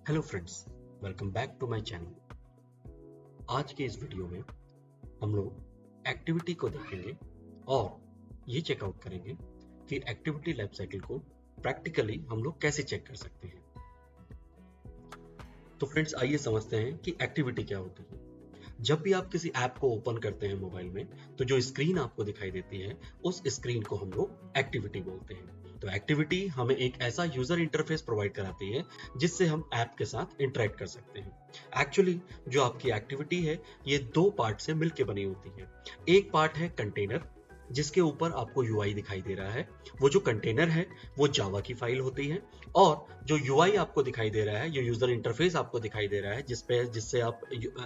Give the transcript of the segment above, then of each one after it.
Hello friends, welcome back to my channel. आज के इस वीडियो में हम लोग एक्टिविटी को देखेंगे और ये चेकआउट करेंगे कि एक्टिविटी लाइफ साइकिल को प्रैक्टिकली हम लोग कैसे चेक कर सकते हैं। तो फ्रेंड्स, आइए समझते हैं कि एक्टिविटी क्या होती है। जब भी आप किसी ऐप को ओपन करते हैं मोबाइल में, तो जो स्क्रीन आपको दिखाई देती है उस स्क्रीन को हम लोग एक्टिविटी बोलते हैं। तो एक्टिविटी हमें एक ऐसा यूजर इंटरफेस प्रोवाइड कराती है जिससे हम ऐप के साथ इंटरेक्ट कर सकते हैं। एक्चुअली जो आपकी एक्टिविटी है ये दो पार्ट से मिलकर बनी होती है। एक पार्ट है कंटेनर, जिसके ऊपर आपको यूआई दिखाई दे रहा है। वो जो कंटेनर है वो जावा की फाइल होती है, और जो यूआई आपको दिखाई दे रहा है, जो यूजर इंटरफेस आपको दिखाई दे रहा है जिससे आप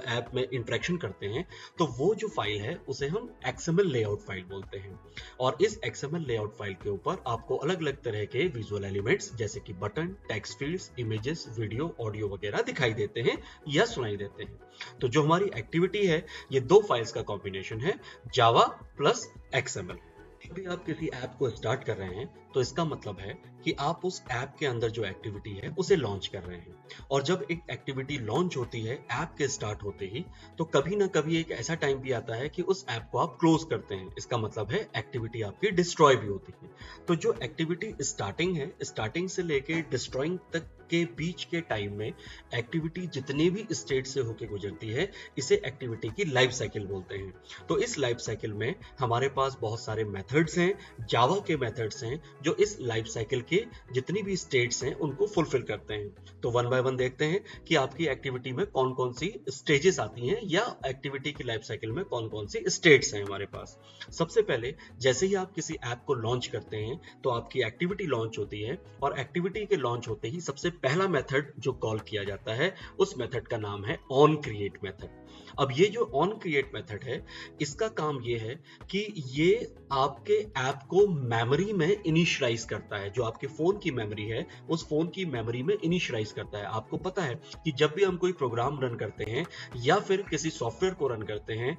ऐप में इंटरेक्शन करते हैं, तो वो जो फाइल है उसे हम एक्सएमएल लेआउट फाइल बोलते हैं। और इस एक्सएमएल लेआउट फाइल के ऊपर आपको अलग अलग तरह के विजुअल एलिमेंट्स जैसे कि button, text fields, images, video, audio वगैरह दिखाई देते हैं या सुनाई देते हैं। तो जो हमारी एक्टिविटी है ये दो फाइल्स का कॉम्बिनेशन है, जावा प्लस XML। जब भी आप किसी ऐप को स्टार्ट कर रहे हैं तो इसका मतलब है कि आप उस ऐप के अंदर जो एक्टिविटी है उसे लॉन्च कर रहे हैं। और जब एक एक्टिविटी लॉन्च होती है ऐप के स्टार्ट होते ही, तो कभी ना कभी एक ऐसा टाइम भी आता है कि उस ऐप को आप क्लोज करते हैं। इसका मतलब है एक्टिविटी आपकी डिस्ट्रॉय भी होती है। तो जो एक्टिविटी स्टार्टिंग है, स्टार्टिंग से लेके डिस्ट्रॉइंग तक के बीच के टाइम में एक्टिविटी जितने भी स्टेट से होकर गुजरती है, इसे एक्टिविटी की लाइफ साइकिल बोलते हैं। तो इस लाइफ साइकिल में हमारे पास बहुत सारे मेथड्स हैं, जावा के मेथड्स हैं, जो इस लाइफ साइकिल के जितनी भी स्टेट्स हैं उनको फुलफिल करते हैं। तो वन बाय वन देखते हैं कि आपकी एक्टिविटी में कौन कौन सी स्टेजेस आती हैं, या एक्टिविटी की लाइफ साइकिल में कौन कौन सी स्टेट्स हैं हमारे पास। सबसे पहले जैसे ही आप किसी ऐप को लॉन्च करते हैं तो आपकी एक्टिविटी लॉन्च होती है, और एक्टिविटी के लॉन्च होते ही सबसे पहला मेथड जो कॉल किया जाता है उस मेथड का नाम है ऑन क्रिएट मेथड। अब ये जो ऑन क्रिएट मेथड है, इसका काम ये है कि ये आपके ऐप को मेमोरी में इनिशियलाइज करता है। जो आपके फोन की मेमोरी है उस फोन की मेमोरी में इनिशियलाइज करता है। आपको पता है कि जब भी हम कोई प्रोग्राम रन करते हैं या फिर किसी सॉफ्टवेयर को रन करते हैं,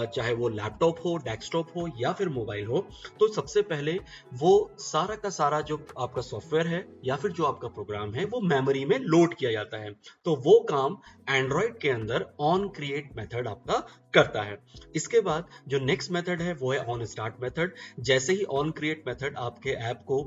चाहे वो लैपटॉप हो, डेस्कटॉप हो या फिर मोबाइल हो, तो सबसे पहले वो सारा का सारा जो आपका सॉफ्टवेयर है या फिर जो आपका प्रोग्राम है वो मेमोरी में लोड किया जाता है। तो वो काम एंड्रॉइड के अंदर ऑन क्रिएट मेथड आपका करता है। इसके बाद जो नेक्स्ट मेथड है वो है ऑन स्टार्ट मेथड। जैसे ही ऑन क्रिएट मेथड आपके ऐप को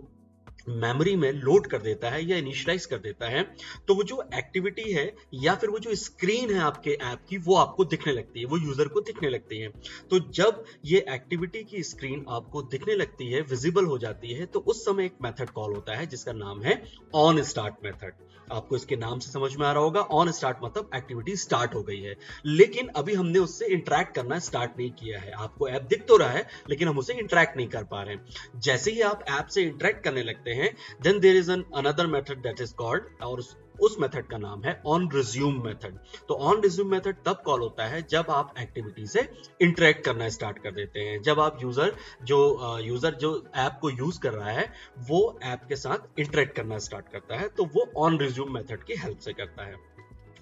मेमोरी में लोड कर देता है या इनिशियलाइज कर देता है, तो वो जो एक्टिविटी है या फिर वो जो स्क्रीन है आपके ऐप की, वो आपको दिखने लगती है, वो यूजर को दिखने लगती है। तो जब ये एक्टिविटी की स्क्रीन आपको दिखने लगती है, विजिबल हो जाती है, तो उस समय एक मेथड कॉल होता है जिसका नाम है ऑन स्टार्ट मेथड। आपको इसके नाम से समझ में आ रहा होगा, ऑन स्टार्ट मतलब एक्टिविटी स्टार्ट हो गई है, लेकिन अभी हमने उससे इंटरेक्ट करना स्टार्ट नहीं किया है। आपको ऐप दिख तो रहा है लेकिन हम उसे इंटरेक्ट नहीं कर पा रहे हैं। जैसे ही आप ऐप से इंटरेक्ट करने लगते हैं, then there is an another method that is called, और उस मेथड का नाम है ऑन रिज्यूम मेथड। तो ऑन रिज्यूम मेथड तब कॉल होता है जब आप एक्टिविटी से इंटरेक्ट करना स्टार्ट कर देते हैं, जब आप यूजर जो ऐप को यूज कर रहा है वो ऐप के साथ इंटरेक्ट करना स्टार्ट करता है, तो वो ऑन रिज्यूम मेथड की हेल्प से करता है।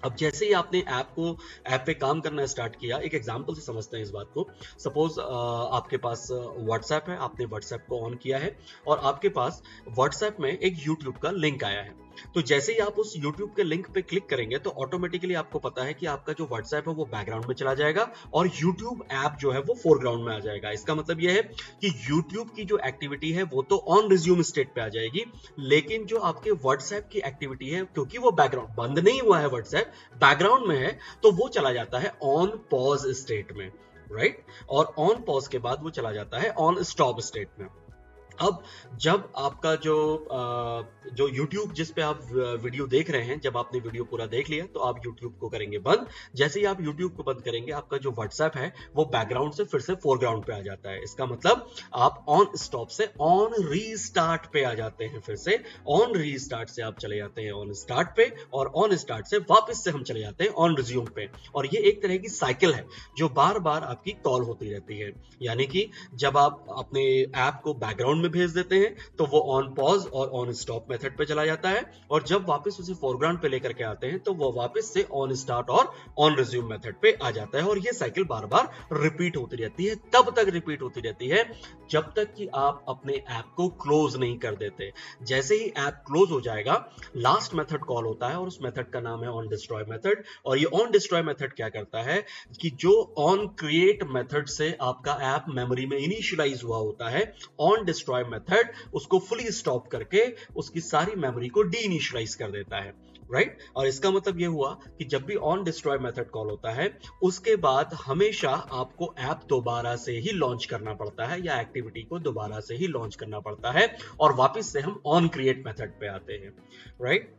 अब जैसे ही आपने ऐप पे काम करना स्टार्ट किया, एक एग्जांपल से समझते हैं इस बात को। सपोज आपके पास व्हाट्सएप है, आपने व्हाट्सएप को ऑन किया है और आपके पास व्हाट्सएप में एक यूट्यूब का लिंक आया है। तो जैसे ही आप उस यूट्यूब के लिंक पे क्लिक करेंगे तो ऑटोमेटिकली आपको पता है कि आपका जो व्हाट्सएप है वो बैकग्राउंड में चला जाएगा और यूट्यूब ऐप जो है वो फोरग्राउंड में आ जाएगा। इसका मतलब यह है कि यूट्यूब की जो एक्टिविटी है वो तो ऑन रिज्यूम स्टेट पे आ जाएगी, लेकिन जो आपके व्हाट्सएप की एक्टिविटी है, क्योंकि वो बैकग्राउंड बंद नहीं हुआ है, व्हाट्सएप बैकग्राउंड में है, तो वो चला जाता है ऑन पॉज स्टेट में, राइट। और ऑन पॉज के बाद वो चला जाता है ऑन स्टॉप स्टेट में। अब जब आपका जो YouTube जिस पे आप वीडियो देख रहे हैं, जब आपने वीडियो पूरा देख लिया तो आप YouTube को करेंगे बंद। जैसे ही आप YouTube को बंद करेंगे, आपका जो WhatsApp है वो बैकग्राउंड से फिर से फोरग्राउंड पे आ जाता है। इसका मतलब आप ऑन स्टॉप से ऑन रीस्टार्ट पे आ जाते हैं, फिर से ऑन रीस्टार्ट से आप चले जाते हैं ऑन स्टार्ट पे, और ऑन स्टार्ट से वापस से हम चले जाते हैं ऑन रिज्यूम पे। और ये एक तरह की साइकिल है जो बार बार आपकी कॉल होती रहती है। यानी कि जब आप अपने ऐप को बैकग्राउंड में भेज देते हैं तो वो ऑन पॉज और ऑन स्टॉप मेथड पे चला जाता है, और जब वापस उसे फोरग्राउंड पे लेकर के आते हैं तो वो वापस से ऑन स्टार्ट और ऑन रिज्यूम मेथड पे आ जाता है। और ये साइकिल बार बार रिपीट होती रहती है। कब तक रिपीट होती रहती है? जब तक कि आप अपने ऐप को क्लोज नहीं कर देते। जैसे ही ऐप क्लोज हो जाएगा, लास्ट मेथड कॉल होता है और उस मेथड का नाम है ऑन डिस्ट्रॉय मेथड। और ये ऑन डिस्ट्रॉय मेथड क्या करता है कि जो ऑन क्रिएट मेथड से आपका ऐप मेमोरी में इनिशियलाइज हुआ होता है, ऑन डिस्ट्रॉय मेथड उसको फुली स्टॉप करके उसकी सारी मेमोरी को डी इनिशियलाइज कर देता है, राइट? और इसका मतलब यह हुआ कि जब भी ऑन डिस्ट्रॉय मेथड कॉल होता है उसके बाद हमेशा आपको ऐप दोबारा से ही लॉन्च करना पड़ता है, या एक्टिविटी को दोबारा से ही लॉन्च करना पड़ता है, और वापस से हम ऑन क्रिएट मेथड पे आते हैं, राइट?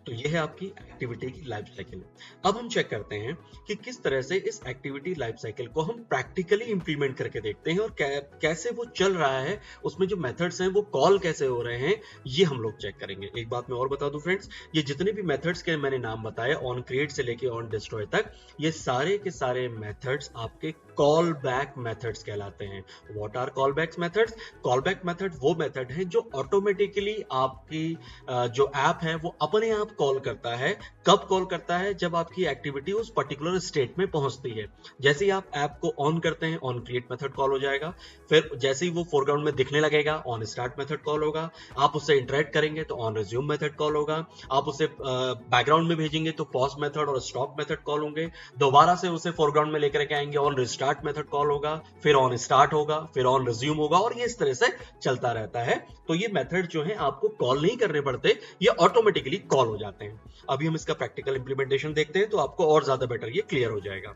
तो यह है आपकी एक्टिविटी की लाइफ साइकिल। अब हम चेक करते हैं कि किस तरह से इस एक्टिविटी लाइफ साइकिल को हम प्रैक्टिकली इंप्लीमेंट करके देखते हैं, और कैसे वो चल रहा है, उसमें जो मेथड्स हैं वो कॉल कैसे हो रहे हैं, ये हम लोग चेक करेंगे। एक बात मैं और बता दूं फ्रेंड्स, ये जितने भी मेथड्स के मैंने नाम बताए ऑन क्रिएट से लेके ऑन डिस्ट्रॉय तक, ये सारे के सारे मेथड्स आपके कॉल बैक मेथड्स कहलाते हैं। What are call back methods? Call back method वो मेथड है जो ऑटोमेटिकली आपकी जो ऐप है वो अपने आप कॉल करता है। कब कॉल करता है? जब आपकी एक्टिविटी उस पर्टिकुलर स्टेट में पहुंचती है। जैसे ही आप ऐप को ऑन करते हैं, ऑन क्रिएट मेथड कॉल हो जाएगा। फिर जैसे ही वो फोरग्राउंड में दिखने लगेगा, ऑन स्टार्ट मेथड कॉल होगा। आप उससे इंटरेक्ट करेंगे तो ऑन रिज्यूम मेथड कॉल होगा। आप उसे बैकग्राउंड में भेजेंगे तो पॉज मेथड और स्टॉप मेथड कॉल होंगे। दोबारा से उसे फोरग्राउंड में लेकर के आएंगे, ऑन रिस्टार्ट मेथड कॉल होगा, फिर ऑन स्टार्ट होगा, फिर ऑन रिज्यूम होगा, और ये इस तरह से चलता रहता है। तो ये मेथड जो है आपको कॉल नहीं करने पड़ते, ये ऑटोमेटिकली कॉल हो जाते हैं। अभी हम इसका प्रैक्टिकल इंप्लीमेंटेशन देखते हैं तो आपको और ज्यादा बेटर ये क्लियर हो जाएगा।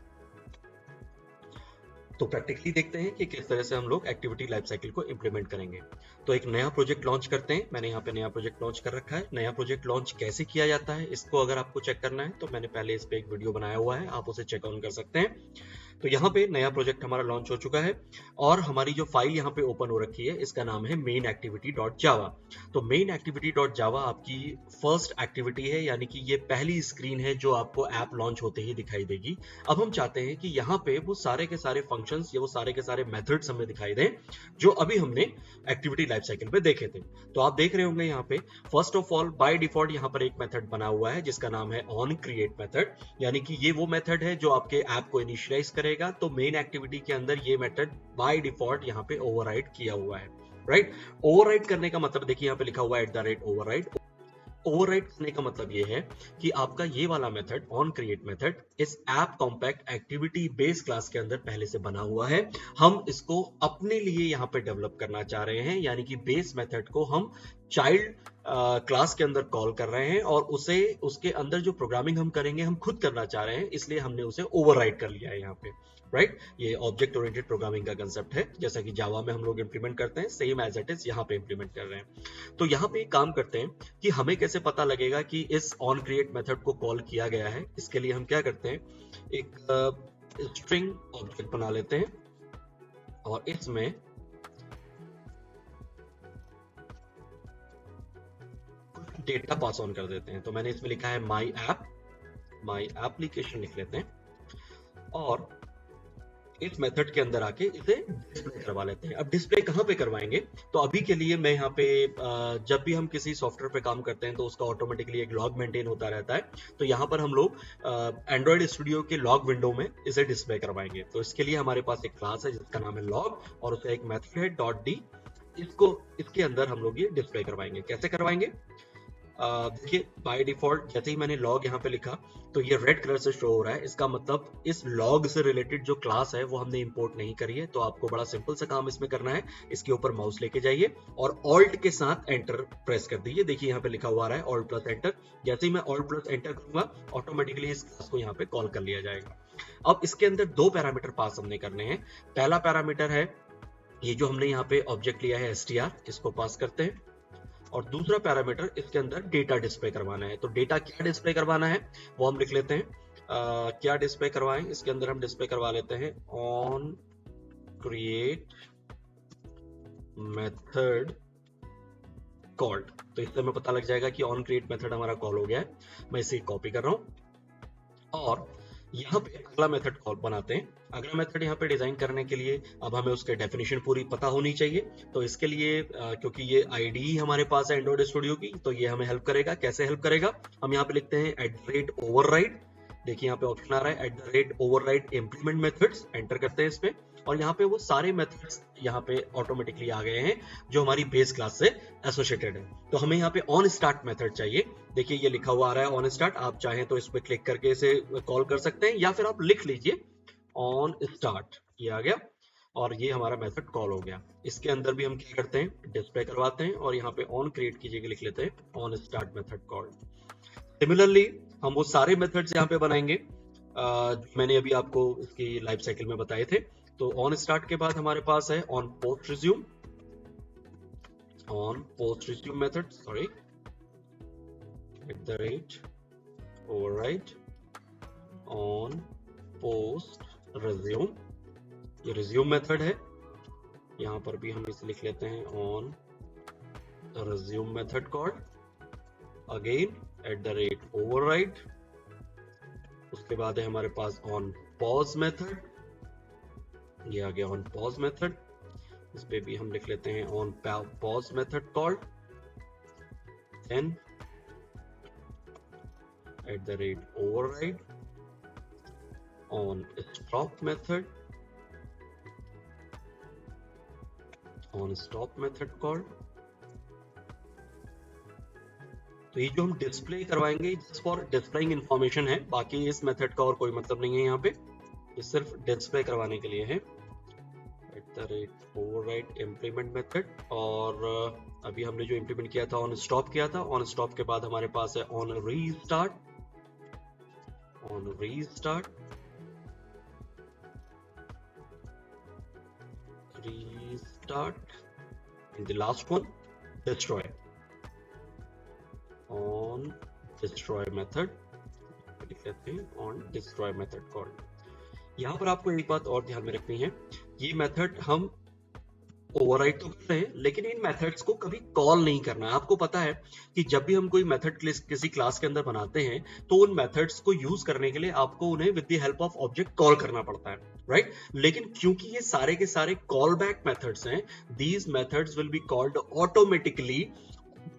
तो प्रैक्टिकली देखते हैं कि किस तरह से हम लोग एक्टिविटी लाइफ साइकिल को इंप्लीमेंट करेंगे। तो एक नया प्रोजेक्ट लॉन्च करते हैं। मैंने यहाँ पे नया प्रोजेक्ट लॉन्च कर रखा है। नया प्रोजेक्ट लॉन्च कैसे किया जाता है, इसको अगर आपको चेक करना है तो मैंने पहले इस पे एक वीडियो बनाया हुआ है, आप उसे चेक ऑन कर सकते हैं। तो यहाँ पे नया प्रोजेक्ट हमारा लॉन्च हो चुका है, और हमारी जो फाइल यहाँ पे ओपन हो रखी है इसका नाम है mainActivity.java। तो mainActivity.java आपकी फर्स्ट एक्टिविटी है, यानी कि ये पहली स्क्रीन है जो आपको ऐप लॉन्च होते ही दिखाई देगी। अब हम चाहते हैं कि यहाँ पे वो सारे के सारे फंक्शंस या वो सारे के सारे मेथड्स हमें दिखाई दें जो अभी हमने एक्टिविटी लाइफ साइकिल पे देखे थे। तो आप देख रहे होंगे यहाँ पे first of all by default यहाँ पर एक मेथड बना हुआ है जिसका नाम है ऑन क्रिएट मेथड, यानी कि ये वो मेथड है जो आपके ऐप को इनिशियलाइज करेगा। तो मेन एक्टिविटी के अंदर ये मेथड बाय डिफॉल्ट यहाँ पे ओवरराइड किया हुआ है, राइट? ओवरराइड करने का मतलब देखिए यहाँ पे लिखा हुआ है @override। ओवरराइड करने का मतलब ये है कि आपका ये वाला मेथड ऑन क्रिएट मेथड इस app compact activity base class के अंदर पहले से बना हुआ है। हम इसको अपने लिए यहाँ पे डेवलप करना चाह रहे हैं, यानी कि बेस मेथड को हम चाइल्ड क्लास के अंदर कॉल कर रहे हैं, और उसे उसके अंदर जो प्रोग्रामिंग हम करेंगे हम खुद करना चाह रहे हैं, इसलिए हमने उसे ओवरराइड कर लिया है यहाँ पे, राइट? ये ऑब्जेक्ट ओरिएंटेड प्रोग्रामिंग का कंसेप्ट है, जैसा कि जावा में हम लोग इंप्लीमेंट करते हैं, सेम एज इट इज यहाँ पे इंप्लीमेंट कर रहे हैं। तो यहाँ पे एक काम करते हैं कि हमें कैसे पता लगेगा कि इस ऑन क्रिएट मेथड को कॉल किया गया है। इसके लिए हम क्या करते हैं, एक स्ट्रिंग ऑब्जेक्ट बना लेते हैं और इसमें डेटा पास ऑन कर देते हैं। तो मैंने इसमें लिखा है माई एप्लीकेशन लिख लेते हैं, और इस मेथड के अंदर आके इसे डिस्प्ले करवा लेते हैं। अब डिस्प्ले कहाँ पे करवाएंगे, तो अभी के लिए मैं यहाँ पे जब भी हम किसी सॉफ्टवेयर पे काम करते हैं तो उसका ऑटोमेटिकली एक लॉग मेंटेन होता रहता है। तो यहाँ पर हम लोग एंड्रॉइड स्टूडियो के लॉग विंडो में इसे डिस्प्ले करवाएंगे। तो इसके लिए हमारे पास एक क्लास है जिसका नाम है लॉग, और उसका एक मेथड है .d। इसके अंदर हम लोग ये डिस्प्ले करवाएंगे। कैसे करवाएंगे, देखिए बाय डिफॉल्ट जैसे ही मैंने लॉग यहाँ पे लिखा तो ये रेड कलर से शो हो रहा है। इसका मतलब इस लॉग से रिलेटेड जो क्लास है वो हमने इंपोर्ट नहीं करी है। तो आपको बड़ा सिंपल सा काम इसमें करना है, इसके ऊपर माउस लेके जाइए और ऑल्ट के साथ एंटर प्रेस कर दीजिए। देखिए यहाँ पे लिखा हुआ है ऑल्ट प्लस एंटर। जैसे ही मैं ऑल्ट प्लस एंटर करूंगा ऑटोमेटिकली इस क्लास को यहाँ पे कॉल कर लिया जाएगा। अब इसके अंदर दो पैरामीटर पास हमने करने हैं। पहला पैरामीटर है ये जो हमने यहाँ पे ऑब्जेक्ट लिया है str, इसको पास करते हैं, और दूसरा पैरामीटर इसके अंदर डेटा डिस्प्ले करवाना है। तो डेटा क्या डिस्प्ले करवाना है वो हम लिख लेते हैं। क्या डिस्प्ले करवाएं, इसके अंदर हम डिस्प्ले करवा लेते हैं ऑन क्रिएट मेथड कॉल्ड। तो इससे हमें पता लग जाएगा कि ऑन क्रिएट मेथड हमारा कॉल हो गया है। मैं इसे कॉपी कर रहा हूं और यहाँ पे अगला मेथड कॉल बनाते हैं। अगला मेथड यहाँ पे डिजाइन करने के लिए अब हमें उसके डेफिनेशन पूरी पता होनी चाहिए। तो इसके लिए क्योंकि ये आईडी ही हमारे पास है एंड्रॉइड स्टूडियो की, तो ये हमें हेल्प करेगा। कैसे हेल्प करेगा? हम यहाँ पे लिखते हैं @override। देखिए यहाँ पे ऑप्शन आ रहा है @override implement methods, एंटर करते हैं इसमें, और यहाँ पे वो सारे मेथड्स यहाँ पे ऑटोमेटिकली आ गए हैं जो हमारी बेस क्लास से एसोसिएटेड है। तो हमें यहाँ पे ऑन स्टार्ट मेथड चाहिए। देखिए ये लिखा हुआ आ रहा है ऑन स्टार्ट, आप चाहें तो इस पे क्लिक करके इसे कॉल कर सकते हैं, या फिर आप लिख लीजिए ऑन स्टार्ट, ये आ गया और ये हमारा मेथड कॉल हो गया। इसके अंदर भी हम क्या करते हैं, डिस्प्ले करवाते हैं और यहाँ पे ऑन क्रिएट की जगह लिख लेते हैं on start method call. Similarly हम वो सारे मेथड्स यहाँ पे बनाएंगे मैंने अभी आपको इसकी लाइफ साइकिल में बताए थे। तो ऑन स्टार्ट के बाद हमारे पास है on post resume method, sorry @override on post resume, ये रिज्यूम मेथड है। यहाँ पर भी हम इसे लिख लेते हैं on resume method called again @override। उसके बाद है हमारे पास ऑन पॉज मेथड, ये आ गया ऑन पॉज मेथड। इस पे भी हम लिख लेते हैं on pause method called then @override on stop method called. तो ये जो हम डिस्प्ले करवाएंगे जस्ट फॉर डिस्प्लेइंग इंफॉर्मेशन है, बाकी इस मेथड का और कोई मतलब नहीं है यहाँ पे, ये सिर्फ डिस्प्ले करवाने के लिए है @override implement मेथड। और अभी हमने जो इंप्लीमेंट किया था ऑन स्टॉप किया था, ऑन स्टॉप के बाद हमारे पास है on restart and the last one destroy on destroy method, लिख लेते हैं on destroy method called। यहाँ पर आपको एक बात और ध्यान में रखनी है, ये मेथड हम ओवरराइड तो कर रहे हैं लेकिन इन मेथड्स को कभी कॉल नहीं करना है। आपको पता है कि जब भी हम कोई मेथड किसी क्लास के अंदर बनाते हैं तो उन मेथड्स को यूज करने के लिए आपको उन्हें with the help of object call करना पड़ता है, राइट? लेकिन क्योंकि ये सारे के सारे कॉल बैक मेथड्स हैं, these methods will be called automatically.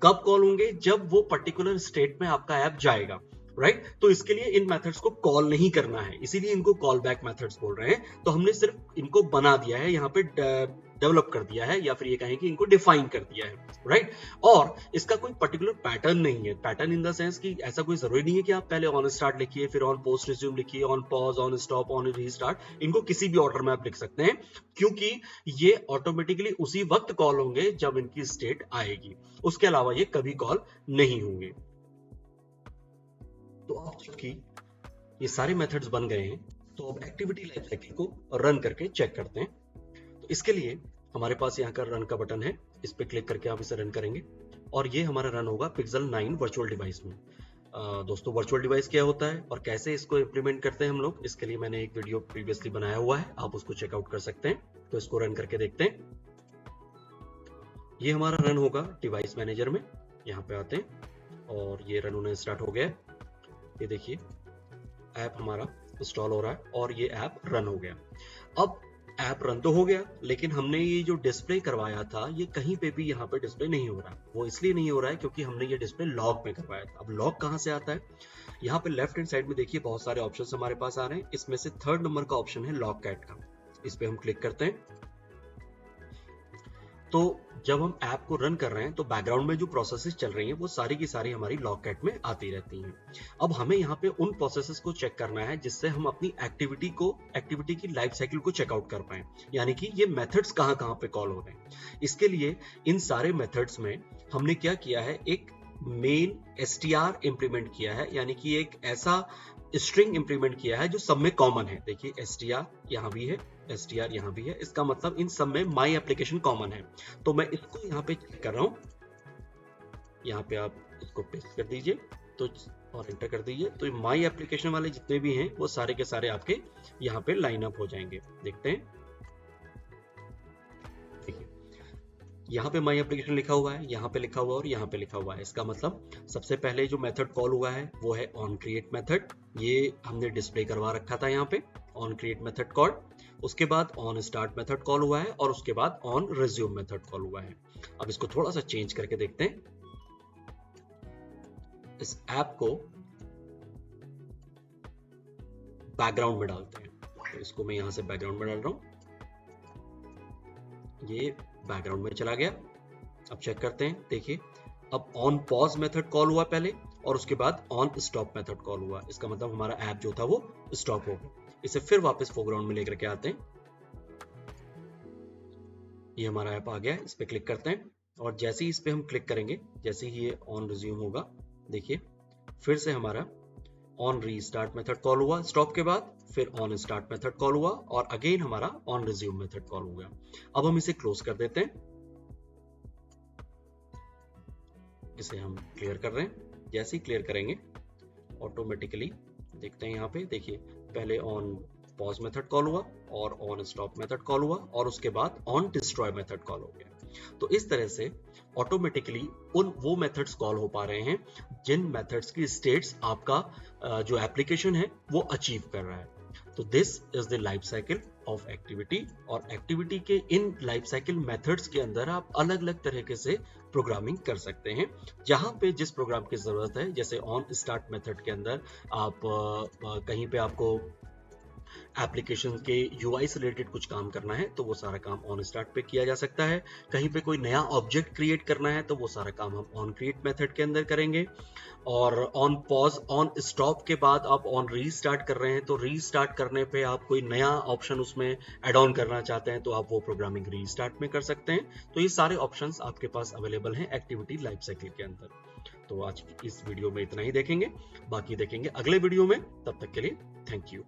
कब कॉल होंगे? जब वो पर्टिकुलर स्टेट में आपका ऐप जाएगा, राइट? तो इसके लिए इन मेथड्स को कॉल नहीं करना है, इसीलिए इनको कॉल बैक मेथड्स बोल रहे हैं। तो हमने सिर्फ इनको बना दिया है, यहाँ पे डेवलप कर दिया है, या फिर ये कहें कि इनको डिफाइन कर दिया है, राइट? और इसका कोई पर्टिकुलर पैटर्न नहीं है। पैटर्न इन द सेंस कि ऐसा कोई जरूरी नहीं है कि आप पहले ऑन स्टार्ट लिखिए, फिर ऑन पोस्ट रिज्यूम लिखिए, on pause, on stop, on restart. इनको किसी भी ऑर्डर में आप लिख सकते हैं, क्योंकि ये ऑटोमेटिकली उसी वक्त कॉल होंगे जब इनकी स्टेट आएगी, उसके अलावा ये कभी कॉल नहीं होंगे। तो अब चूंकि ये सारे मेथड्स बन गए हैं, तो अब एक्टिविटी लाइफ साइकिल को रन करके चेक करते हैं। तो इसके लिए हमारे पास यहाँ का रन का बटन है, इस पे क्लिक करके आप इसे रन करेंगे और ये हमारा रन होगा पिक्सेल 9 वर्चुअल डिवाइस में। दोस्तों वर्चुअल डिवाइस क्या होता है और कैसे इसको इंप्लीमेंट करते हैं हम लोग, इसके लिए मैंने एक वीडियो प्रीवियसली बनाया हुआ है, आप उसको चेकआउट कर सकते हैं। तो इसको रन करके देखते हैं। ये हमारा रन होगा डिवाइस मैनेजर में, यहाँ पे आते हैं और ये रन होना स्टार्ट हो गया। ये देखिए ऐप हमारा इंस्टॉल हो रहा है और ये ऐप रन हो गया। अब ऐप रन तो हो गया, लेकिन हमने ये जो डिस्प्ले करवाया था ये कहीं पे भी यहाँ पे डिस्प्ले नहीं हो रहा। वो इसलिए नहीं हो रहा है क्योंकि हमने ये डिस्प्ले लॉग में करवाया था। अब लॉग कहाँ से आता है? यहाँ पे लेफ्ट हैंड साइड में देखिए बहुत सारे ऑप्शंस हमारे पास आ रहे हैं, इसमें से 3rd नंबर का ऑप्शन है लॉग कैट का, इस पे हम क्लिक करते हैं। तो जब हम ऐप को रन कर रहे हैं तो बैकग्राउंड में जो प्रोसेसेस चल रही हैं वो सारी की सारी हमारी लॉग कैट में आती रहती हैं। अब हमें यहाँ पे उन प्रोसेसेस को चेक करना है जिससे हम अपनी एक्टिविटी की लाइफ साइकिल को चेकआउट कर पाए, यानी कि ये मेथड्स कहाँ पे कॉल हो रहे हैं। इसके लिए इन सारे मेथड्स में हमने क्या किया है, एक मेन str इंप्लीमेंट किया है, यानी कि एक ऐसा स्ट्रिंग इंप्लीमेंट किया है जो सब में कॉमन है। देखिए str यहाँ भी है, str यहाँ भी है, इसका मतलब इन सब में माई एप्लीकेशन कॉमन है। तो मैं इसको यहाँ पे चेक कर रहा हूँ, यहाँ पे आप इसको पेस्ट कर दीजिए तो और एंटर कर दीजिए, तो माई एप्लीकेशन वाले जितने भी हैं वो सारे के सारे आपके यहाँ पे लाइन अप हो जाएंगे। देखते हैं, देखिए यहाँ पे माई एप्लीकेशन लिखा हुआ है, यहाँ पे लिखा हुआ है और यहाँ पे लिखा हुआ है। इसका मतलब सबसे पहले जो मेथड कॉल हुआ है वो है ऑन क्रिएट मेथड, ये हमने डिस्प्ले करवा रखा था यहाँ पे ऑन क्रिएट मेथड कॉल। उसके बाद ऑन स्टार्ट मेथड कॉल हुआ है और उसके बाद ऑन रिज्यूम मेथड कॉल हुआ है। अब इसको थोड़ा सा चेंज करके देखते हैं। इस ऐप को बैकग्राउंड में डालते हैं, तो इसको मैं यहाँ से बैकग्राउंड में डाल रहा हूँ, ये बैकग्राउंड में चला गया। अब चेक करते हैं, देखिए अब ऑन पॉज मेथड कॉल हुआ पहले और उसके बाद ऑन स्टॉप मेथड कॉल हुआ। इसका मतलब हमारा ऐप जो था वो स्टॉप हो गया। इसे फिर वापस फोरग्राउंड में लेकर के आते हैं। ये हमारा ऐप आ गया है, इस पे क्लिक करते हैं और जैसे ही इस पे हम क्लिक करेंगे, जैसे ही ये ऑन रिज्यूम होगा, देखिए फिर से हमारा ऑन रीस्टार्ट मेथड कॉल हुआ स्टॉप के बाद, फिर ऑन स्टार्ट मेथड कॉल हुआ और अगेन हमारा ऑन रिज्यूम मेथड कॉल हो गया। अब हम इसे क्लोज कर देते हैं, इसे हम क्लियर कर रहे हैं। जैसे ही क्लियर करेंगे ऑटोमेटिकली देखते हैं, यहाँ पे देखिए पहले ऑन पॉज मेथड कॉल हुआ और ऑन स्टॉप मेथड कॉल हुआ और उसके बाद ऑन डिस्ट्रॉय मेथड कॉल हो गया। तो इस तरह से ऑटोमेटिकली वो मेथड्स कॉल हो पा रहे हैं जिन मेथड्स की स्टेट्स आपका जो एप्लीकेशन है वो अचीव कर रहा है। तो this is the life cycle of activity, और एक्टिविटी के इन लाइफ साइकिल मेथड्स के अंदर आप अलग अलग तरीके से प्रोग्रामिंग कर सकते हैं, जहां पे जिस प्रोग्राम की जरूरत है। जैसे ऑन स्टार्ट मेथड के अंदर आप कहीं पे आपको एप्लीकेशन के यूआई से रिलेटेड कुछ काम करना है तो वो सारा काम ऑन स्टार्ट पे किया जा सकता है। कहीं पे कोई नया ऑब्जेक्ट क्रिएट करना है तो वो सारा काम हम ऑन क्रिएट मेथड के अंदर करेंगे। और ऑन पॉज ऑन स्टॉप के बाद आप ऑन रीस्टार्ट कर रहे हैं तो रीस्टार्ट करने पे आप कोई नया ऑप्शन उसमें ऐड ऑन करना चाहते हैं तो आप वो प्रोग्रामिंग रीस्टार्ट में कर सकते हैं। तो ये सारे ऑप्शंस आपके पास अवेलेबल हैं एक्टिविटी लाइफ साइकिल के अंदर। तो आज इस वीडियो में इतना ही देखेंगे, बाकी देखेंगे अगले वीडियो में। तब तक के लिए थैंक यू।